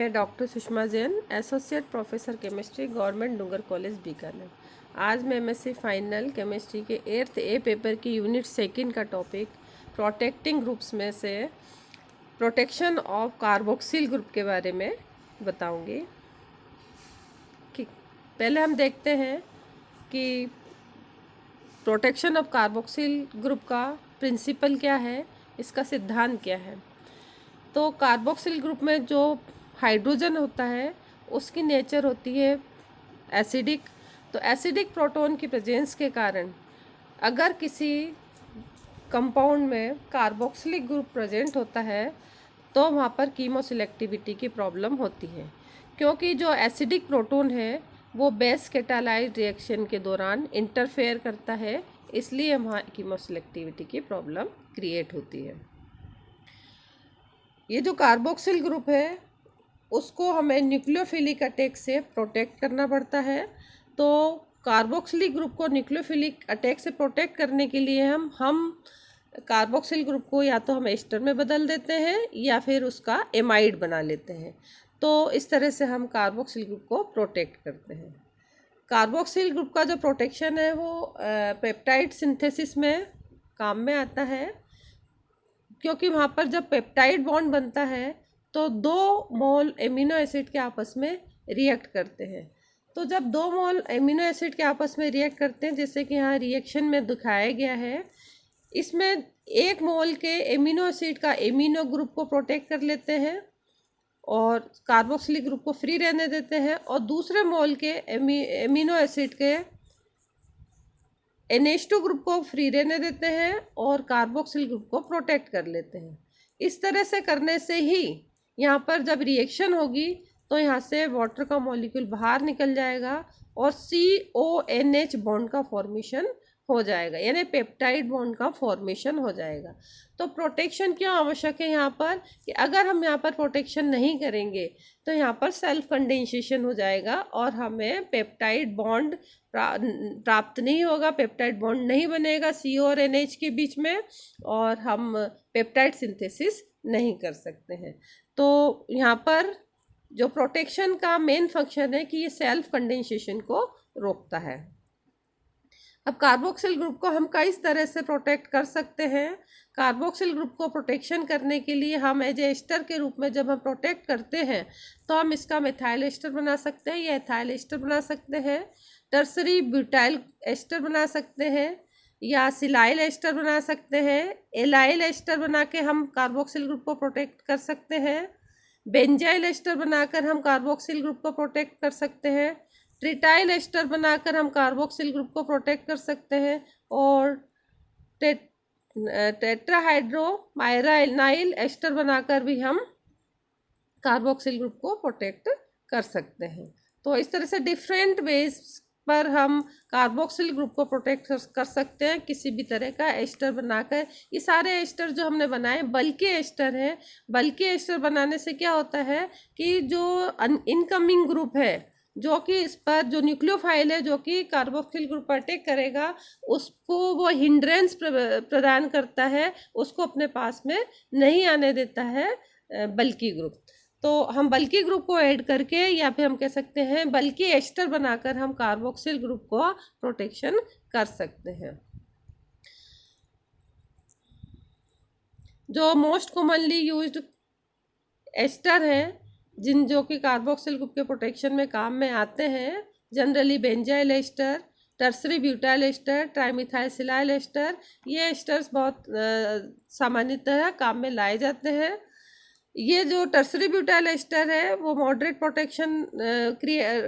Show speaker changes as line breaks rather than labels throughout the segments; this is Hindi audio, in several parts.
मैं doctor Sushma Jain, associate professor chemistry, government Dungar college Bikaner. आज मैं एमएससी फाइनल केमिस्ट्री के 8th ए पेपर की यूनिट 2 का टॉपिक प्रोटेक्टिंग ग्रुप्स में से प्रोटेक्शन ऑफ कार्बोक्सिल ग्रुप के बारे में बताऊंगी। कि पहले हम देखते हैं कि प्रोटेक्शन ऑफ कार्बोक्सिल ग्रुप का प्रिंसिपल क्या है, इसका सिद्धांत क्या है। तो कार्बोक्सिल ग्रुप में जो हाइड्रोजन होता है उसकी नेचर होती है एसिडिक। तो एसिडिक प्रोटॉन की प्रेजेंस के कारण अगर किसी कंपाउंड में कार्बोक्सिलिक ग्रुप प्रेजेंट होता है तो वहाँ पर कीमोसिलेक्टिविटी की प्रॉब्लम होती है, क्योंकि जो एसिडिक प्रोटॉन है वो बेस कैटालाइज्ड रिएक्शन के दौरान इंटरफेयर करता है, इसलिए वहाँ कीमोसिलेक्टिविटी की प्रॉब्लम क्रिएट होती है। ये जो कार्बोक्सिल ग्रुप है उसको हमें न्यूक्लियोफिलिक अटैक से प्रोटेक्ट करना पड़ता है। तो कार्बोक्सिलिक ग्रुप को न्यूक्लियोफिलिक अटैक से प्रोटेक्ट करने के लिए हम कार्बोक्सिल ग्रुप को या तो हम एस्टर में बदल देते हैं या फिर उसका एमाइड बना लेते हैं। तो इस तरह से हम कार्बोक्सिल ग्रुप को प्रोटेक्ट करते हैं। कार्बोक्सिल ग्रुप का जो प्रोटेक्शन है वो पेप्टाइड सिंथेसिस में काम में आता है, क्योंकि वहाँ पर जब पेप्टाइड बॉन्ड बनता है तो 2 मोल एमिनो एसिड के आपस में रिएक्ट करते हैं। तो जब 2 मोल एमिनो एसिड के आपस में रिएक्ट करते हैं, जैसे कि यहाँ रिएक्शन में दिखाया गया है, इसमें 1 मोल के एमिनो एसिड का एमिनो ग्रुप को प्रोटेक्ट कर लेते हैं और कार्बोक्सिलिक ग्रुप को फ्री रहने देते हैं, और दूसरे मोल के एमिनो एसिड के NH2 ग्रुप को फ्री रहने देते हैं और कार्बोक्सिल ग्रुप को प्रोटेक्ट कर लेते हैं। इस तरह से करने से ही यहाँ पर जब रिएक्शन होगी तो यहाँ से वाटर का मॉलिक्यूल बाहर निकल जाएगा और CONH बॉन्ड का फॉर्मेशन हो जाएगा, यानी पेप्टाइड बॉन्ड का फॉर्मेशन हो जाएगा। तो प्रोटेक्शन क्यों आवश्यक है यहाँ पर, कि अगर हम यहाँ पर प्रोटेक्शन नहीं करेंगे तो यहाँ पर सेल्फ कंडेंसेशन हो जाएगा और हमें पेप्टाइड बॉन्ड प्राप्त नहीं होगा, पेप्टाइड बॉन्ड नहीं बनेगा CO और NH के बीच में, और हम पेप्टाइड सिंथेसिस नहीं कर सकते हैं। तो यहाँ पर जो प्रोटेक्शन का मेन फंक्शन है कि ये सेल्फ कंडेंसेशन को रोकता है। अब कार्बोक्सिल ग्रुप को हम कई तरह से प्रोटेक्ट कर सकते हैं। कार्बोक्सिल ग्रुप को प्रोटेक्शन करने के लिए हम एज एस्टर के रूप में जब हम प्रोटेक्ट करते हैं तो हम इसका मिथाइल एस्टर बना सकते हैं या एथाइल एस्टर बना सकते हैं, टर्सरी ब्यूटाइल एस्टर बना सकते हैं या सिलाइल एस्टर बना सकते हैं, एलाइल एस्टर बना के हम कार्बोक्सिल ग्रुप को प्रोटेक्ट कर सकते हैं, बेंजाइल एस्टर बनाकर हम कार्बोक्सिल ग्रुप को प्रोटेक्ट कर सकते हैं, ट्रिटाइल एस्टर बनाकर हम कार्बोक्सिल ग्रुप को प्रोटेक्ट कर सकते हैं, और टेट्राहाइड्रोमायराइल एस्टर बनाकर भी हम कार्बोक्सिल ग्रुप को प्रोटेक्ट कर सकते हैं। तो इस तरह से डिफरेंट वेज पर हम कार्बोक्सिल ग्रुप को प्रोटेक्ट कर सकते हैं किसी भी तरह का एस्टर बनाकर। ये सारे एस्टर जो हमने बनाए बल्कि एस्टर हैं। बल्कि एस्टर बनाने से क्या होता है कि जो इनकमिंग ग्रुप है, जो कि इस पर जो न्यूक्लियोफाइल है जो कि कार्बोक्सिल ग्रुप पर अटैक करेगा, उसको वो हिंड्रेंस प्रदान करता है, उसको अपने पास में नहीं आने देता है बल्कि ग्रुप। तो हम बल्कि ग्रुप को ऐड करके या फिर हम कह सकते हैं बल्कि एस्टर बनाकर हम कार्बोक्सिल ग्रुप को प्रोटेक्शन कर सकते हैं। जो मोस्ट कॉमनली यूज्ड एस्टर हैं जो कि कार्बोक्सिल ग्रुप के प्रोटेक्शन में काम में आते हैं, generally benzyl ester, tertiary butyl ester, trimethylsilyl ester, ये एस्टर्स बहुत सामान्यतः काम में लाए जाते हैं। ये जो टर्सरी ब्यूटाइल एस्टर है वो मॉडरेट प्रोटेक्शन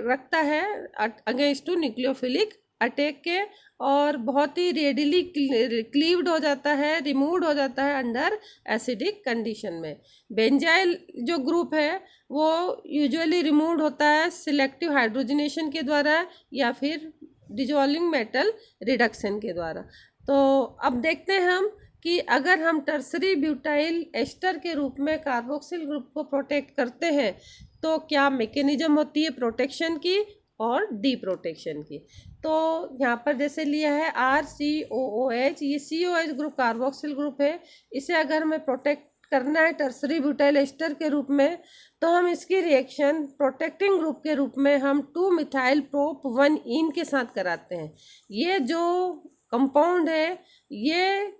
रखता है अगेंस्ट टू न्यूक्लियोफिलिक अटैक के, और बहुत ही रेडिली क्लीव्ड हो जाता है, रिमूव्ड हो जाता है अंडर एसिडिक कंडीशन में। बेंजाइल जो ग्रुप है वो यूजुअली रिमूव्ड होता है सिलेक्टिव हाइड्रोजनेशन के द्वारा या फिर डिजॉल्विंग मेटल रिडक्शन के द्वारा। तो अब देखते हैं हम कि अगर हम टर्सरी ब्यूटाइल एस्टर के रूप में कार्बोक्सिल ग्रुप को प्रोटेक्ट करते हैं तो क्या मैकेनिज्म होती है प्रोटेक्शन की और डी प्रोटेक्शन की। तो यहाँ पर जैसे लिया है RCOOH, ये COH ग्रुप कार्बोक्सिल ग्रुप है, इसे अगर हमें प्रोटेक्ट करना है टर्सरी ब्यूटाइल एस्टर के रूप में, तो हम इसकी रिएक्शन प्रोटेक्टिंग ग्रुप के रूप में हम 2 मिथाइल प्रोप 1 इन के साथ कराते हैं। ये जो कंपाउंड है ये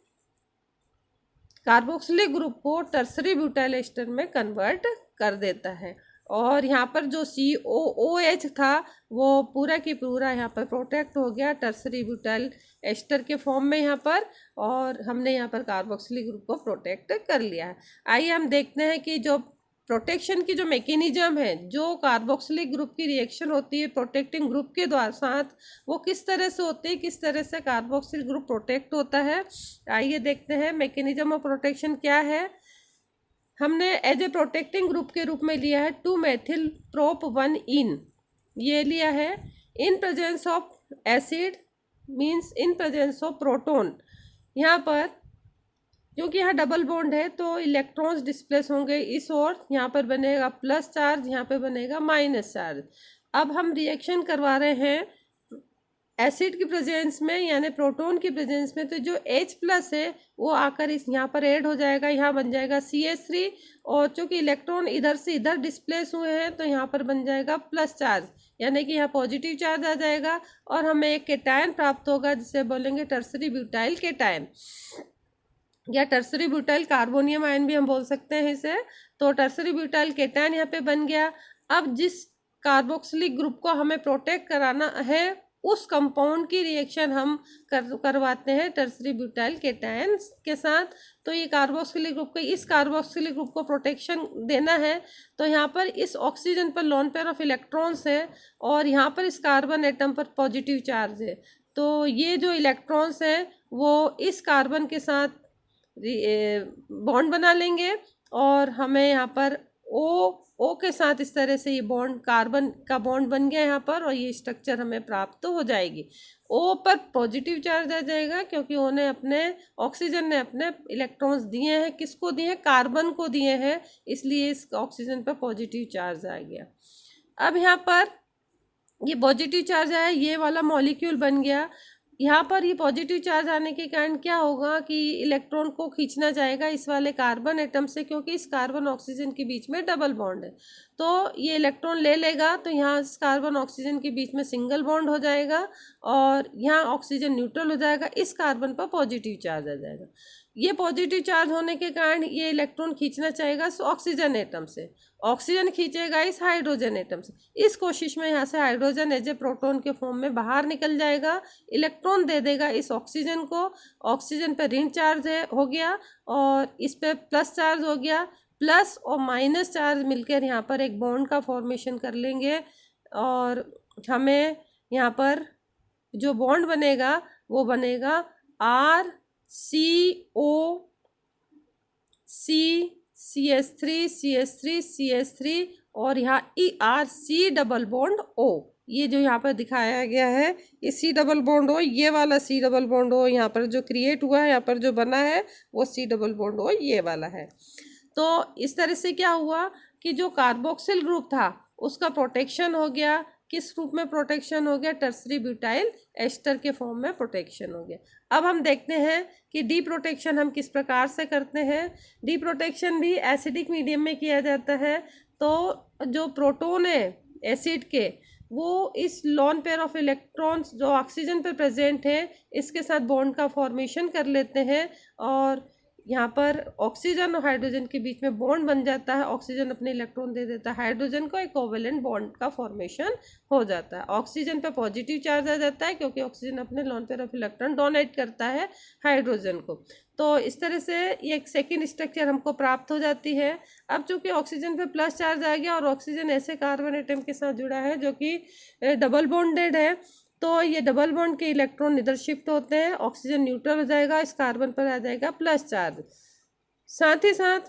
कार्बोक्सिलिक ग्रुप को टर्सरी ब्यूटाइल एस्टर में कन्वर्ट कर देता है। और यहाँ पर जो COOH था वो पूरा की पूरा यहाँ पर प्रोटेक्ट हो गया टर्सरी ब्यूटाइल एस्टर के फॉर्म में यहाँ पर, और हमने यहाँ पर कार्बोक्सिलिक ग्रुप को प्रोटेक्ट कर लिया है। आइए हम देखते हैं कि जो प्रोटेक्शन की जो मैकेनिज्म है, जो कार्बोक्सिलिक ग्रुप की रिएक्शन होती है प्रोटेक्टिंग ग्रुप के द्वारा साथ, वो किस तरह से होती है, किस तरह से कार्बोक्सिल ग्रुप प्रोटेक्ट होता है। आइए देखते हैं मैकेनिज्म ऑफ प्रोटेक्शन क्या है। हमने एज ए प्रोटेक्टिंग ग्रुप के रूप में लिया है 2 मेथिल प्रोप 1 इन, ये लिया है in presence of acid means in presence of proton. यहाँ पर क्योंकि यहाँ डबल बॉन्ड है तो इलेक्ट्रॉन्स डिस्प्लेस होंगे इस ओर, यहाँ पर बनेगा प्लस चार्ज, यहाँ पे बनेगा माइनस चार्ज। अब हम रिएक्शन करवा रहे हैं एसिड की प्रेजेंस में यानी प्रोटॉन की प्रेजेंस में, तो जो H प्लस है वो आकर इस यहाँ पर ऐड हो जाएगा, यहाँ बन जाएगा CH3, और चूँकि इलेक्ट्रॉन इधर से इधर डिस्प्लेस हुए हैं तो यहाँ पर बन जाएगा प्लस चार्ज, यानी कि यहाँ पॉजिटिव चार्ज आ जाएगा और हमें एक केटायन प्राप्त होगा जिसे बोलेंगे टर्सरी ब्यूटाइल केटायन या टर्सरी ब्यूटाइल कार्बोनियम आयन भी हम बोल सकते हैं इसे। तो टर्सरी ब्यूटाइल केटायन यहाँ पे बन गया। अब जिस कार्बोक्सिलिक ग्रुप को हमें प्रोटेक्ट कराना है उस कंपाउंड की रिएक्शन हम करवाते हैं टर्सरी ब्यूटाइल केटायन के साथ। तो ये कार्बोक्सिलिक ग्रुप इस कार्बोक्सिलिक ग्रुप को प्रोटेक्शन देना है, तो यहाँ पर इस ऑक्सीजन पर लोन पेयर ऑफ इलेक्ट्रॉन्स है और यहाँ पर इस कार्बन एटम पर पॉजिटिव चार्ज है। तो ये जो इलेक्ट्रॉन्स हैं वो इस कार्बन के साथ बॉन्ड बना लेंगे और हमें यहाँ पर O के साथ इस तरह से ये बॉन्ड कार्बन का बॉन्ड बन गया यहाँ पर, और ये स्ट्रक्चर हमें प्राप्त हो जाएगी। O पर पॉजिटिव चार्ज आ जाएगा क्योंकि ऑक्सीजन ने अपने इलेक्ट्रॉन्स दिए हैं, किसको दिए हैं, कार्बन को दिए हैं, इसलिए इस ऑक्सीजन पर पॉजिटिव चार्ज आ गया। अब यहाँ पर ये पॉजिटिव चार्ज आया, ये वाला मॉलिक्यूल बन गया। यहाँ पर ये पॉजिटिव चार्ज आने के कारण क्या होगा कि इलेक्ट्रॉन को खींचना जाएगा इस वाले कार्बन एटम से, क्योंकि इस कार्बन ऑक्सीजन के बीच में डबल बॉन्ड है, तो ये इलेक्ट्रॉन ले लेगा, तो यहाँ इस कार्बन ऑक्सीजन के बीच में सिंगल बॉन्ड हो जाएगा और यहाँ ऑक्सीजन न्यूट्रल हो जाएगा, इस कार्बन पर पॉजिटिव चार्ज आ जाएगा। ये पॉजिटिव चार्ज होने के कारण ये इलेक्ट्रॉन खींचना चाहेगा ऑक्सीजन एटम से, ऑक्सीजन खींचेगा इस हाइड्रोजन एटम से। इस कोशिश में यहाँ से हाइड्रोजन एज ए प्रोटॉन के फॉर्म में बाहर निकल जाएगा, इलेक्ट्रॉन दे देगा इस ऑक्सीजन को, ऑक्सीजन पर ऋण चार्ज हो गया और इस पर प्लस चार्ज हो गया, प्लस और माइनस चार्ज मिलकर यहाँ पर एक बॉन्ड का फॉर्मेशन कर लेंगे और हमें यहाँ पर जो बॉन्ड बनेगा वो बनेगा CH3 और यहाँ ERC डबल बॉन्ड O, ये जो यहाँ पर दिखाया गया है ये C डबल बॉन्ड O, ये वाला C डबल बॉन्ड O यहाँ पर जो क्रिएट हुआ है, यहाँ पर जो बना है वो C डबल बॉन्ड O ये वाला है। तो इस तरह से क्या हुआ कि जो कार्बोक्सिल ग्रुप था उसका प्रोटेक्शन हो गया, किस रूप में प्रोटेक्शन हो गया, टर्सरी ब्यूटाइल एस्टर के फॉर्म में प्रोटेक्शन हो गया। अब हम देखते हैं कि डी प्रोटेक्शन हम किस प्रकार से करते हैं। डी प्रोटेक्शन भी एसिडिक मीडियम में किया जाता है। तो जो प्रोटॉन है एसिड के वो इस लोन पेयर ऑफ इलेक्ट्रॉन्स जो ऑक्सीजन पर प्रेजेंट है इसके साथ बॉन्ड का फॉर्मेशन कर लेते हैं और यहाँ पर ऑक्सीजन और हाइड्रोजन के बीच में बॉन्ड बन जाता है, ऑक्सीजन अपने इलेक्ट्रॉन दे देता है हाइड्रोजन को, एक कोवेलेंट बॉन्ड का फॉर्मेशन हो जाता है। ऑक्सीजन पे पॉजिटिव चार्ज आ जाता है क्योंकि ऑक्सीजन अपने lone pair of electron donate करता है हाइड्रोजन को। तो इस तरह से ये एक सेकेंड स्ट्रक्चर हमको प्राप्त हो जाती है। अब चूंकि ऑक्सीजन पे प्लस चार्ज आ गया और ऑक्सीजन ऐसे कार्बन एटम के साथ जुड़ा है जो कि डबल बॉन्डेड है, तो ये डबल बॉन्ड के इलेक्ट्रॉन इधर शिफ्ट होते हैं, ऑक्सीजन न्यूट्रल हो जाएगा, इस कार्बन पर आ जाएगा प्लस चार्ज। साथ ही साथ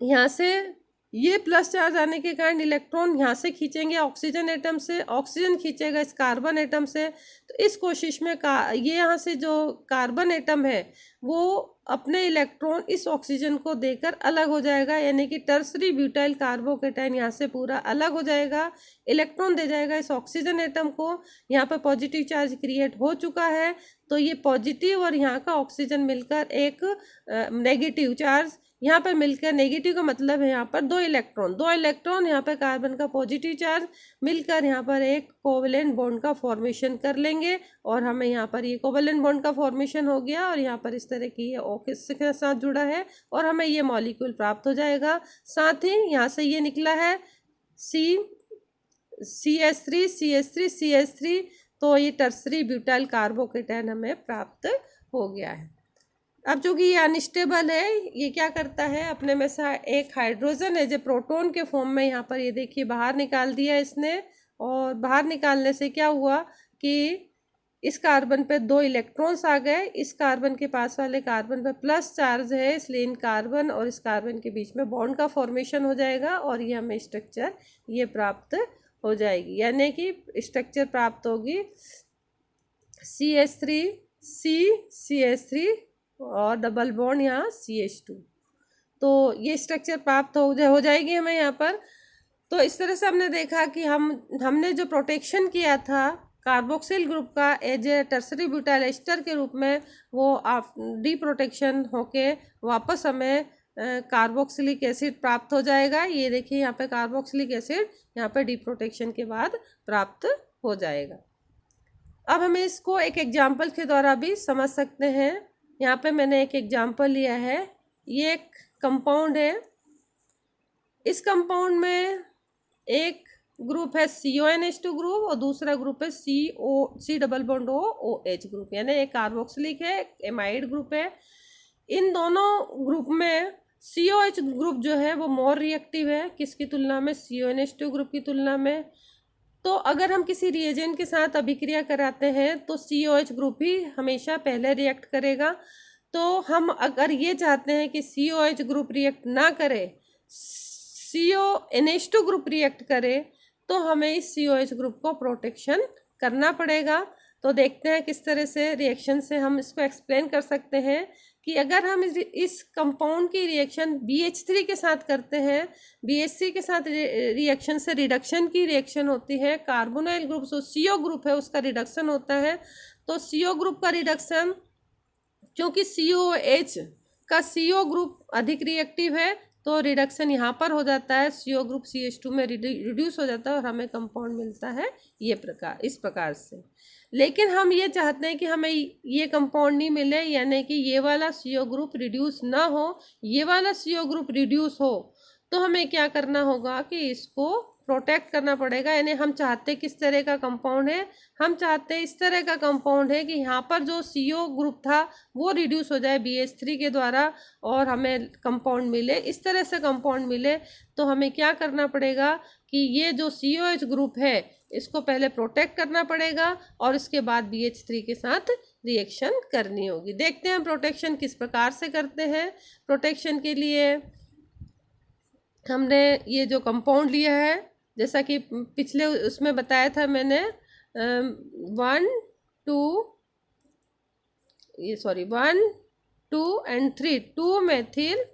यहाँ से ये प्लस चार्ज आने के कारण इलेक्ट्रॉन यहाँ से खींचेंगे ऑक्सीजन एटम से, ऑक्सीजन खींचेगा इस कार्बन एटम से। तो इस कोशिश में ये यहाँ से जो कार्बन एटम है वो अपने इलेक्ट्रॉन इस ऑक्सीजन को देकर अलग हो जाएगा, यानी कि टर्सरी ब्यूटाइल कार्बोकेटायन यहाँ से पूरा अलग हो जाएगा, इलेक्ट्रॉन दे जाएगा इस ऑक्सीजन एटम को। यहाँ पर पॉजिटिव चार्ज क्रिएट हो चुका है, तो ये पॉजिटिव और यहाँ का ऑक्सीजन मिलकर एक नेगेटिव चार्ज यहाँ पर मिलकर, नेगेटिव का मतलब है यहाँ पर दो इलेक्ट्रॉन यहाँ पर कार्बन का पॉजिटिव चार्ज मिलकर यहाँ पर एक कोवेलेंट बॉन्ड का फॉर्मेशन कर लेंगे और हमें यहाँ पर ये कोवेलेंट बॉन्ड का फॉर्मेशन हो गया और यहाँ पर इस तरह की ये O के साथ जुड़ा है और हमें ये मॉलिक्यूल प्राप्त हो जाएगा। साथ ही यहाँ से ये निकला है CH3, तो ये टर्सरी ब्यूटाइल कार्बोकेटायन हमें प्राप्त हो गया है। अब चूँकि ये अनस्टेबल है, ये क्या करता है, अपने में से एक हाइड्रोजन है जो प्रोटॉन के फॉर्म में यहाँ पर ये देखिए बाहर निकाल दिया इसने, और बाहर निकालने से क्या हुआ कि इस कार्बन पे दो इलेक्ट्रॉन्स आ गए। इस कार्बन के पास वाले कार्बन पे प्लस चार्ज है, इसलिए इन कार्बन और इस कार्बन के बीच में बॉन्ड का फॉर्मेशन हो जाएगा और ये हमें स्ट्रक्चर ये प्राप्त हो जाएगी, यानी कि स्ट्रक्चर प्राप्त होगी CH3 और डबल बॉन्ड यहाँ CH2। तो ये स्ट्रक्चर प्राप्त हो जाएगी हमें यहाँ पर। तो इस तरह से हमने देखा कि हमने जो प्रोटेक्शन किया था कार्बोक्सिल ग्रुप का as a tertiary butyl ester के रूप में, वो डी प्रोटेक्शन होके वापस हमें कार्बोक्सिलिक एसिड प्राप्त हो जाएगा। ये देखिए यहाँ पे कार्बोक्सिलिक एसिड यहाँ पे डी प्रोटेक्शन के बाद प्राप्त हो जाएगा। अब हमें इसको एक एग्जाम्पल के द्वारा भी समझ सकते हैं। यहाँ पे मैंने एक एग्जाम्पल लिया है, ये एक कंपाउंड है। इस कंपाउंड में एक ग्रुप है CONH2 ग्रुप और दूसरा ग्रुप है C double bond OH group, यानी एक कार्बोक्सिलिक है, एक एमाइड ग्रुप है। इन दोनों ग्रुप में COH ग्रुप जो है वो मोर रिएक्टिव है, किसकी तुलना में, CONH2 ग्रुप की तुलना में। तो अगर हम किसी रिएजेंट के साथ अभिक्रिया कराते हैं तो COH ग्रुप ही हमेशा पहले रिएक्ट करेगा। तो हम अगर ये चाहते हैं कि COH ग्रुप रिएक्ट ना करे, CONH2 ग्रुप रिएक्ट करे, तो हमें इस COH ग्रुप को प्रोटेक्शन करना पड़ेगा। तो देखते हैं किस तरह से रिएक्शन से हम इसको एक्सप्लेन कर सकते हैं कि अगर हम इस कंपाउंड की रिएक्शन BH3 के साथ करते हैं, BH3 के साथ रिएक्शन से रिडक्शन की रिएक्शन होती है, कार्बोनाइल ग्रुप जो CO ग्रुप है उसका रिडक्शन होता है। तो CO ग्रुप का रिडक्शन, क्योंकि COH का CO ग्रुप अधिक रिएक्टिव है तो रिडक्शन यहाँ पर हो जाता है, CO ग्रुप CH2 में रिड्यूस हो जाता है और हमें कंपाउंड मिलता है इस प्रकार से। लेकिन हम ये चाहते हैं कि हमें ये कंपाउंड नहीं मिले, यानी कि ये वाला CO ग्रुप रिड्यूस ना हो, ये वाला CO ग्रुप रिड्यूस हो, तो हमें क्या करना होगा कि इसको प्रोटेक्ट करना पड़ेगा। यानी हम चाहते किस तरह का कंपाउंड है, हम चाहते इस तरह का कंपाउंड है कि यहाँ पर जो CO ग्रुप था वो रिड्यूस हो जाए BH3 के द्वारा और हमें कंपाउंड मिले, इस तरह से कंपाउंड मिले। तो हमें क्या करना पड़ेगा कि ये जो COH ग्रुप है इसको पहले प्रोटेक्ट करना पड़ेगा और इसके बाद BH3 के साथ रिएक्शन करनी होगी। देखते हैं प्रोटेक्शन किस प्रकार से करते हैं। प्रोटेक्शन के लिए हमने ये जो कंपाउंड लिया है, जैसा कि पिछले उसमें बताया था मैंने, 1 2 एंड 3 2 मेथिल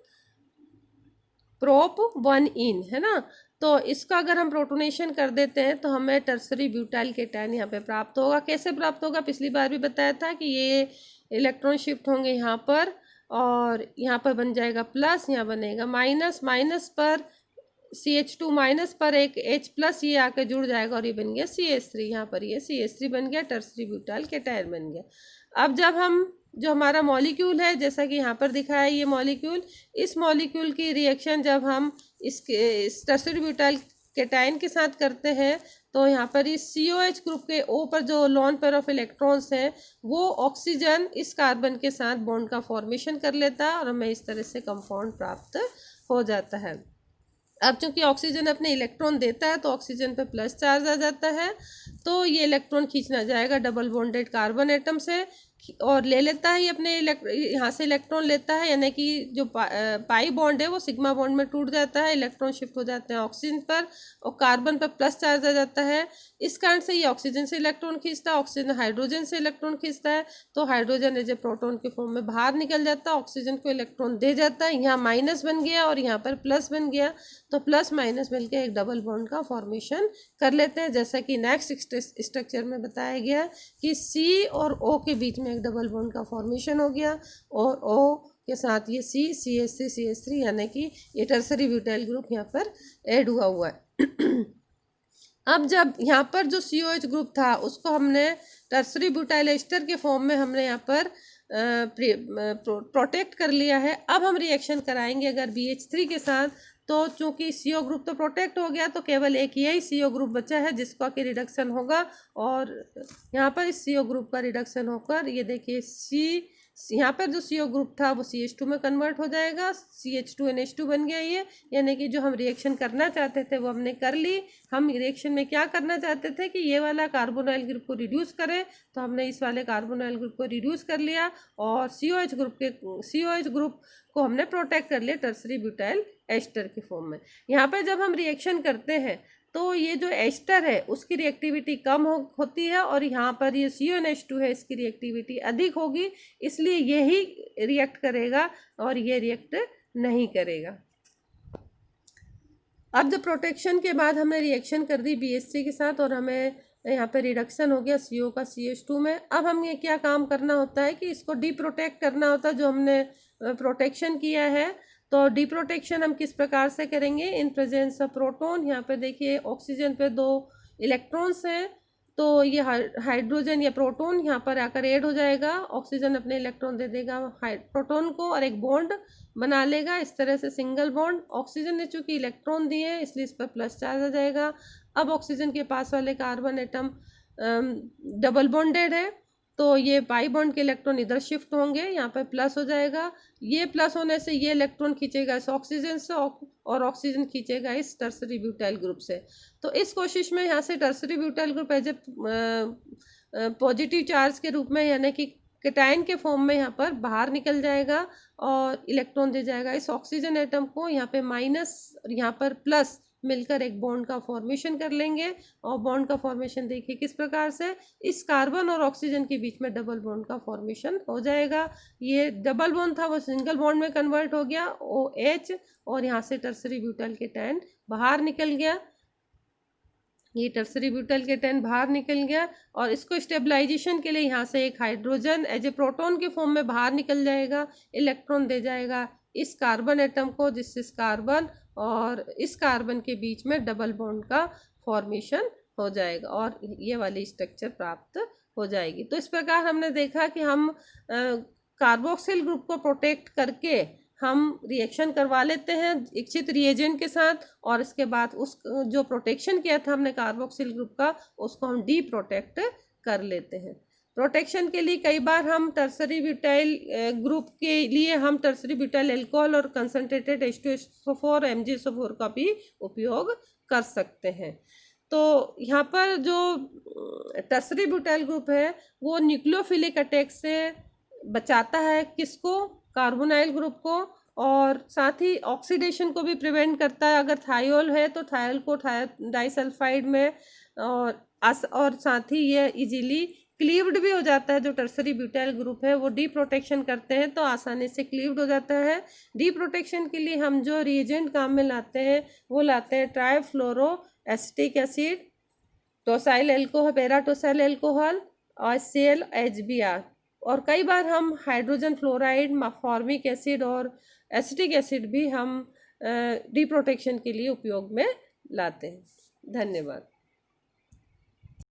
प्रोप 1 इन, है ना। तो इसका अगर हम प्रोटोनेशन कर देते हैं तो हमें टर्सरी ब्यूटाइल केटायन यहाँ पे प्राप्त होगा। कैसे प्राप्त होगा, पिछली बार भी बताया था कि ये इलेक्ट्रॉन शिफ्ट होंगे यहाँ पर और यहाँ पर बन जाएगा प्लस, यहाँ बनेगा माइनस, माइनस पर CH2 माइनस पर एक H प्लस ये आके जुड़ जाएगा और ये बन गया CH3, यहाँ पर ये CH3 बन गया, टर्सरी ब्यूटाइल केटायन बन गया। अब जब हम जो हमारा मॉलिक्यूल है, जैसा कि यहाँ पर दिखाया है ये मॉलिक्यूल, इस मॉलिक्यूल की रिएक्शन जब हम इस टर्सरी ब्यूटाइल केटायन के साथ करते हैं तो यहाँ पर इस COH ग्रुप के O पर जो लोन पेयर ऑफ इलेक्ट्रॉन्स हैं वो ऑक्सीजन इस कार्बन के साथ बॉन्ड का फॉर्मेशन कर लेता है और हमें इस तरह से कंपाउंड प्राप्त हो जाता है। अब चूंकि ऑक्सीजन अपने इलेक्ट्रॉन देता है तो ऑक्सीजन पे प्लस चार्ज आ जाता है, तो ये इलेक्ट्रॉन खींचना जाएगा डबल बॉन्डेड कार्बन एटम से और ले लेता है, ये अपने यहाँ से इलेक्ट्रॉन लेता है, यानी कि जो पाई बॉन्ड है वो सिग्मा बॉन्ड में टूट जाता है, इलेक्ट्रॉन शिफ्ट हो जाते हैं ऑक्सीजन पर और कार्बन पर प्लस चार्ज आ जाता है। इस कारण से ये ऑक्सीजन से इलेक्ट्रॉन खींचता है, ऑक्सीजन हाइड्रोजन से इलेक्ट्रॉन खींचता है, तो हाइड्रोजन एज ए प्रोटॉन के फॉर्म में बाहर निकल जाता है, ऑक्सीजन को इलेक्ट्रॉन दे जाता है, यहाँ माइनस बन गया और यहाँ पर प्लस बन गया, तो प्लस माइनस मिलकर एक डबल बॉन्ड का फॉर्मेशन कर लेते हैं। जैसा कि नेक्स्ट स्ट्रक्चर में बताया गया कि C और O के बीच में एक डबल बॉन्ड का फॉर्मेशन हो गया और O के साथ ये CH3 यानी कि ये टर्सरी ब्यूटाइल ग्रुप यहाँ पर ऐड हुआ है। अब जब यहाँ पर जो COH ग्रुप था उसको हमने टर्सरी ब्यूटाइल एस्टर के फॉर्म में हमने यहाँ पर प्रोटेक्ट कर लिया है। अब हम रिएक्शन कराएंगे अगर BH3 के साथ, तो चूंकि CO ग्रुप तो प्रोटेक्ट हो गया तो केवल एक यही CO ग्रुप बचा है जिसका कि रिडक्शन होगा, और यहाँ पर इस CO ग्रुप का रिडक्शन होकर ये देखिए यहाँ पर जो CO ग्रुप था वो CH2 में कन्वर्ट हो जाएगा, CH2NH2 बन गया ये, यानी कि जो हम रिएक्शन करना चाहते थे वो हमने कर ली। हम रिएक्शन में क्या करना चाहते थे कि ये वाला कार्बोनाइल ग्रुप को रिड्यूस करें, तो हमने इस वाले कार्बोनाइल ग्रुप को रिड्यूस कर लिया और COH ग्रुप को हमने प्रोटेक्ट कर लिया टर्सरी ब्यूटाइल एस्टर के फॉर्म में। यहाँ पर जब हम रिएक्शन करते हैं तो ये जो एस्टर है उसकी रिएक्टिविटी कम होती है और यहाँ पर ये CONH2 है इसकी रिएक्टिविटी अधिक होगी, इसलिए यही रिएक्ट करेगा और ये रिएक्ट नहीं करेगा। अब जब प्रोटेक्शन के बाद हमने रिएक्शन कर दी BH3 के साथ और हमें यहाँ पे रिडक्शन हो गया CO का CH2 में, अब हम ये क्या काम करना होता है कि इसको डीप्रोटेक्ट करना होता है। जो हमने प्रोटेक्शन किया है तो डीप्रोटेक्शन हम किस प्रकार से करेंगे, इन प्रेजेंस ऑफ प्रोटॉन। यहाँ पे देखिए ऑक्सीजन पे 2 इलेक्ट्रॉन्स हैं, तो ये हाइड्रोजन या प्रोटॉन यहाँ पर आकर ऐड हो जाएगा, ऑक्सीजन अपने इलेक्ट्रॉन दे देगा प्रोटॉन को और एक बॉन्ड बना लेगा, इस तरह से सिंगल बॉन्ड। ऑक्सीजन ने चूंकि इलेक्ट्रॉन दिए हैं इसलिए इस पर प्लस चार्ज आ जाएगा। अब ऑक्सीजन के पास वाले कार्बन एटम डबल बॉन्डेड है तो ये पाई बॉन्ड के इलेक्ट्रॉन इधर शिफ्ट होंगे, यहाँ पर प्लस हो जाएगा। ये प्लस होने से ये इलेक्ट्रॉन खींचेगा इस ऑक्सीजन से और ऑक्सीजन खींचेगा इस टर्सरी ब्यूटाइल ग्रुप से। तो इस कोशिश में यहाँ से tertiary butyl group as a positive charge के रूप में यानी कि कैटायन के फॉर्म में यहाँ पर बाहर निकल जाएगा और इलेक्ट्रॉन दे जाएगा इस ऑक्सीजन एटम को। यहाँ पे माइनस और यहाँ पर प्लस मिलकर एक बॉन्ड का फॉर्मेशन कर लेंगे और बॉन्ड का फॉर्मेशन देखिए किस प्रकार से, इस कार्बन और ऑक्सीजन के बीच में डबल बॉन्ड का फॉर्मेशन हो जाएगा। ये डबल बॉन्ड था वो सिंगल बॉन्ड में कन्वर्ट हो गया OH और यहाँ से टर्सरी ब्यूटाइल कैटायन बाहर निकल गया। ये टर्सरी ब्यूटाइल कैटायन बाहर निकल गया और इसको स्टेबलाइजेशन के लिए यहाँ से एक हाइड्रोजन एज ए प्रोटॉन के फॉर्म में बाहर निकल जाएगा, इलेक्ट्रॉन दे जाएगा इस कार्बन एटम को, जिससे इस कार्बन और इस कार्बन के बीच में डबल बॉन्ड का फॉर्मेशन हो जाएगा और ये वाली स्ट्रक्चर प्राप्त हो जाएगी। तो इस प्रकार हमने देखा कि हम कार्बोक्सिल ग्रुप को प्रोटेक्ट करके हम रिएक्शन करवा लेते हैं इच्छित रिएजेंट के साथ और इसके बाद उस जो प्रोटेक्शन किया था हमने कार्बोक्सिल ग्रुप का उसको हम डी प्रोटेक्ट कर लेते हैं। प्रोटेक्शन के लिए कई बार हम टर्सरी ब्यूटाइल ग्रुप के लिए हम टर्सरी ब्यूटाइल अल्कोहल और कंसनट्रेटेड H2SO4 MgSO4 का भी उपयोग कर सकते हैं। तो यहाँ पर जो टर्सरी ब्यूटाइल ग्रुप है वो न्यूक्लियोफिलिक अटैक से बचाता है किसको, कार्बोनाइल ग्रुप को, और साथ ही ऑक्सीडेशन को भी प्रिवेंट करता है। अगर थायोल है तो थायोल को डाइसल्फाइड में और साथ ही ये इजीली क्लीव्ड भी हो जाता है। जो टर्सरी ब्यूटाइल ग्रुप है वो डी प्रोटेक्शन करते हैं तो आसानी से क्लीव्ड हो जाता है। डी प्रोटेक्शन के लिए हम जो रिएजेंट काम में लाते हैं वो लाते हैं trifluoro acetic acid, tosyl alcohol, paratosyl alcohol और ClHBr, और कई बार हम हाइड्रोजन फ्लोराइड, फॉर्मिक एसिड और एसिटिक एसिड भी हम डी प्रोटेक्शन के लिए उपयोग में लाते हैं। धन्यवाद।